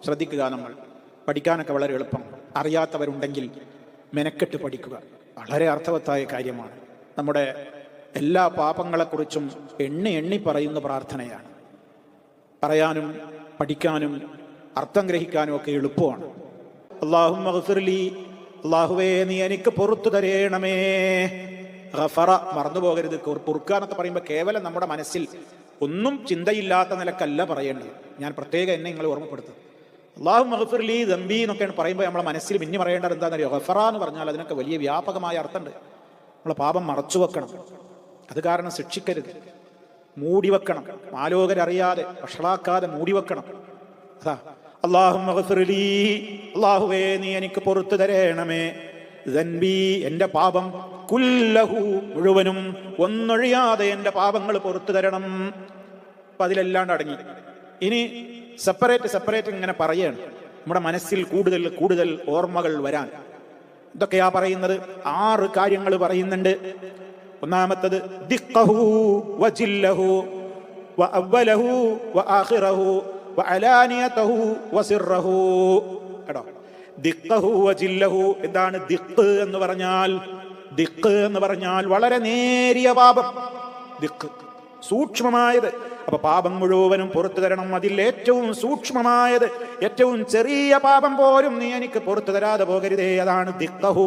ശ്രദ്ധിക്കുക. നമ്മൾ പഠിക്കാനൊക്കെ വളരെ എളുപ്പം. അറിയാത്തവരുണ്ടെങ്കിൽ മെനക്കെട്ട് പഠിക്കുക. വളരെ അർത്ഥവത്തായ കാര്യമാണ്. നമ്മുടെ എല്ലാ പാപങ്ങളെക്കുറിച്ചും എണ്ണി പറയുന്ന പ്രാർത്ഥനയാണ്. പറയാനും പഠിക്കാനും അർത്ഥം ഗ്രഹിക്കാനും ഒക്കെ എളുപ്പമാണ്. അല്ലാഹുമ്മ ഗ്ഫിർലി, അല്ലാഹുവേ നീ എനിക്ക് പുറത്തു തരേണമേ. ഗഫറ മറന്നു പോകരുത്. പൊറുക്കുക എന്നൊക്കെ പറയുമ്പോൾ കേവലം നമ്മുടെ മനസ്സിൽ ഒന്നും ചിന്തയില്ലാത്ത നിലക്കല്ല പറയേണ്ടത്. ഞാൻ പ്രത്യേകം എന്നെ നിങ്ങൾ ഓർമ്മപ്പെടുത്തും. അല്ലാഹുമ്മ ഗ്ഫിർലി ദംബി എന്നൊക്കെയാണ് പറയുമ്പോൾ നമ്മളെ മനസ്സിൽ പിന്നെ പറയേണ്ടത് എന്താണെന്നറിയോ? ഗഫറ എന്ന് പറഞ്ഞാൽ അതിനൊക്കെ വലിയ വ്യാപകമായ അർത്ഥമുണ്ട്. നമ്മളെ പാപം മറച്ചു വെക്കണം, അത് കാരണം ശിക്ഷിക്കരുത്, മൂടി വെക്കണം, ആലോകരറിയാതെ വഷളാക്കാതെ മൂടി വെക്കണം. അതാ അല്ലാഹുമ്മ ഗ്ഫിർലി, അല്ലാഹുവേ നീ എനിക്ക് പുറത്തു തരേണമേ. ദൻബി എൻ്റെ പാപം, കുല്ലഹു മുഴുവനും, ഒന്നൊഴിയാതെ എൻ്റെ പാപങ്ങൾ പുറത്തു തരണം. അപ്പം അതിലെല്ലാണ്ട് അടങ്ങി. ഇനി സെപ്പറേറ്റ് ഇങ്ങനെ പറയാണ് നമ്മുടെ മനസ്സിൽ കൂടുതൽ ഓർമ്മകൾ വരാൻ. ഇതൊക്കെയാ പറയുന്നത്. 6 കാര്യങ്ങൾ പറയുന്നുണ്ട്. ഒന്നാമത്തത് ദിഖഹു വജില്ലഹു വഅവ്വലഹു വആഖിറഹു വഅലാനിയതഹു വസിറഹു. കേട്ടോ, ദിഖഹു വജില്ലഹു. എന്താണ് ദിഖ് എന്ന് പറഞ്ഞാൽ? ദിഖ് എന്ന് പറഞ്ഞാൽ വളരെ നേരിയ പാപം. ദിഖ് സൂക്ഷ്മമായത്. അപ്പൊ പാപം മുഴുവനും പുറത്തു തരണം. അതിൽ ഏറ്റവും സൂക്ഷ്മമായത്, ഏറ്റവും ചെറിയ പാപം പോലും നീ എനിക്ക് പുറത്തു തരാതെ പോകരുതേ. അതാണ് ദിഖഹു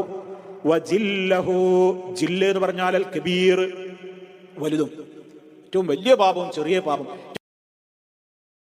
വജില്ലഹു. ജില്ല് എന്ന് പറഞ്ഞാൽ അൽ കബീർ, വലുതും. ഏറ്റവും വലിയ പാപവും ചെറിയ പാപം,